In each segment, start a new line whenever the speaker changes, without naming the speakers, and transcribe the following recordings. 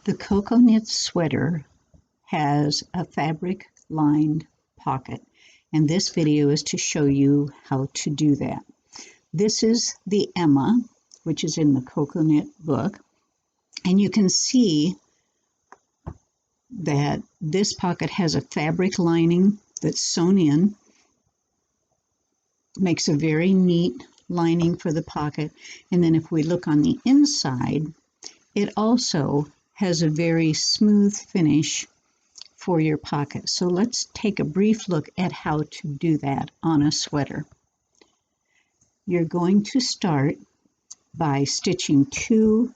The Cocoknits sweater has a fabric lined pocket, and this video is to show you how to do that. This is the Emma, which is in the Cocoknit book, and you can see that this pocket has a fabric lining that's sewn in. Makes a very neat lining for the pocket, and then if we look on the inside, it also has a very smooth finish for your pocket. So let's take a brief look at how to do that on a sweater. You're going to start by stitching two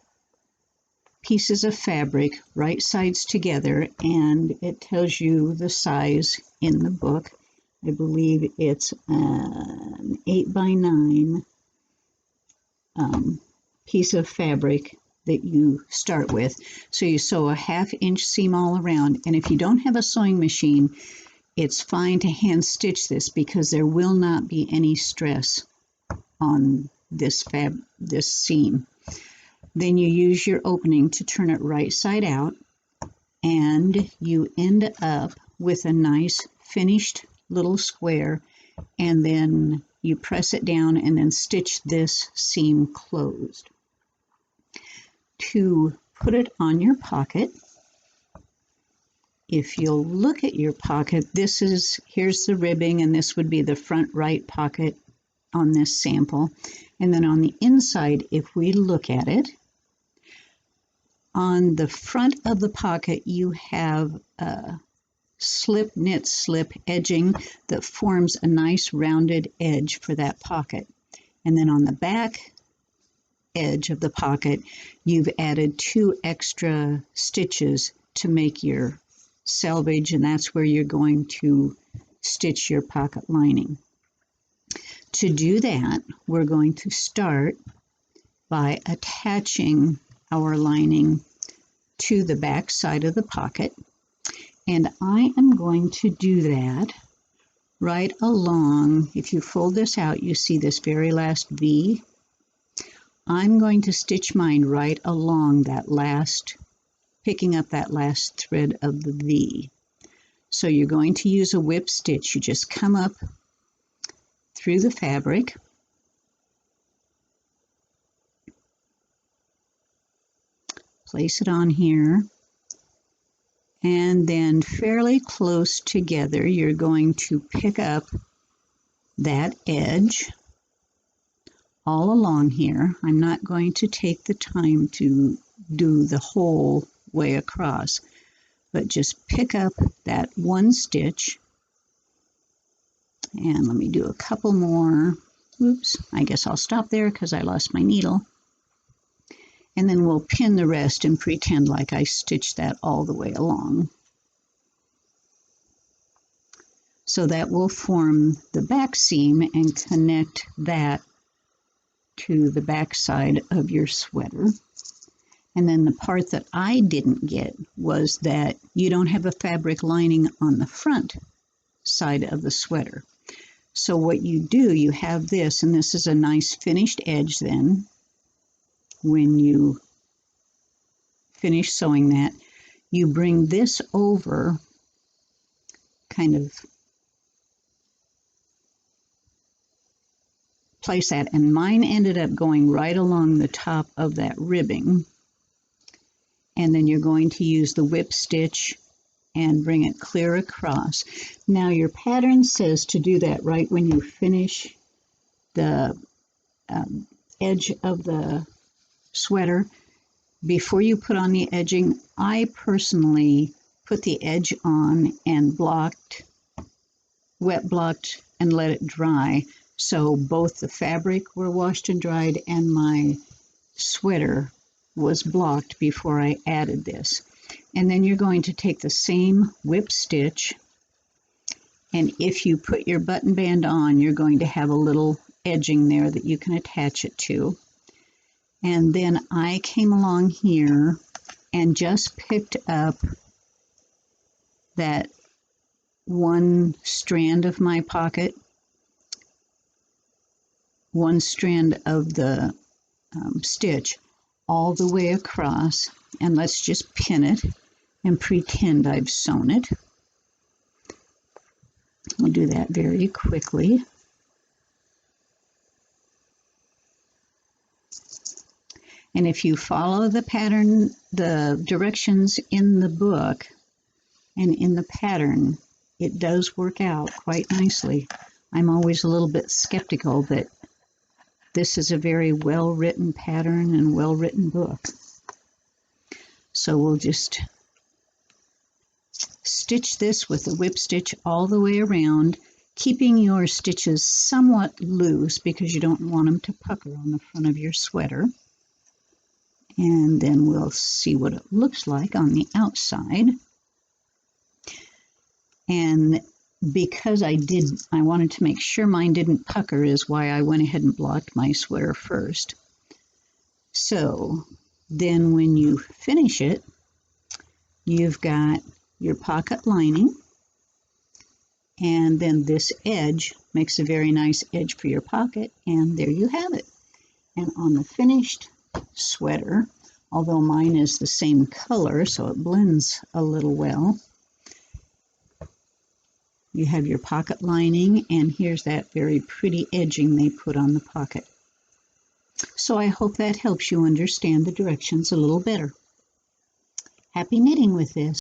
pieces of fabric right sides together, and it tells you the size in the book. I believe it's an 8x9 piece of fabric that you start with. So you sew a 1/2 inch seam all around, and if you don't have a sewing machine, it's fine to hand stitch this because there will not be any stress on this seam. Then you use your opening to turn it right side out, and you end up with a nice finished little square, and then you press it down and then stitch this seam closed. To put it on your pocket, if you'll look at your pocket, here's the ribbing, and this would be the front right pocket on this sample. And then on the inside, if we look at it, on the front of the pocket you have a knit slip edging that forms a nice rounded edge for that pocket. And then on the back edge of the pocket, you've added 2 extra stitches to make your selvage, and that's where you're going to stitch your pocket lining. To do that, we're going to start by attaching our lining to the back side of the pocket, and I am going to do that right along. If you fold this out, you see this very last V. I'm going to stitch mine right along that last, picking up that last thread of the V. So you're going to use a whip stitch. You just come up through the fabric, place it on here, and then fairly close together you're going to pick up that edge all along here. I'm not going to take the time to do the whole way across, but just pick up that one stitch, and let me do a couple more. Oops, I guess I'll stop there because I lost my needle. And then we'll pin the rest and pretend like I stitched that all the way along. So that will form the back seam and connect that to the back side of your sweater. And then the part that I didn't get was that you don't have a fabric lining on the front side of the sweater. So what you do, you have this, and this is a nice finished edge then. When you finish sewing that, you bring this over, kind of place that, and mine ended up going right along the top of that ribbing. And then you're going to use the whip stitch and bring it clear across. Now your pattern says to do that right when you finish the edge of the sweater. Before you put on the edging, I personally put the edge on and wet blocked and let it dry. So both the fabric were washed and dried and my sweater was blocked before I added this. And then you're going to take the same whip stitch, and if you put your button band on, you're going to have a little edging there that you can attach it to. And then I came along here and just picked up that one strand of my pocket, one strand of the stitch all the way across, and let's just pin it and pretend I've sewn it. We'll do that very quickly. And if you follow the pattern, the directions in the book and in the pattern, it does work out quite nicely. I'm always a little bit skeptical, but this is a very well-written pattern and well-written book. So we'll just stitch this with a whip stitch all the way around, keeping your stitches somewhat loose because you don't want them to pucker on the front of your sweater. And then we'll see what it looks like on the outside. And because I wanted to make sure mine didn't pucker is why I went ahead and blocked my sweater first. So then when you finish it, you've got your pocket lining, and then this edge makes a very nice edge for your pocket, and there you have it. And on the finished sweater, although mine is the same color so it blends a little well, you have your pocket lining, and here's that very pretty edging they put on the pocket. So I hope that helps you understand the directions a little better. Happy knitting with this.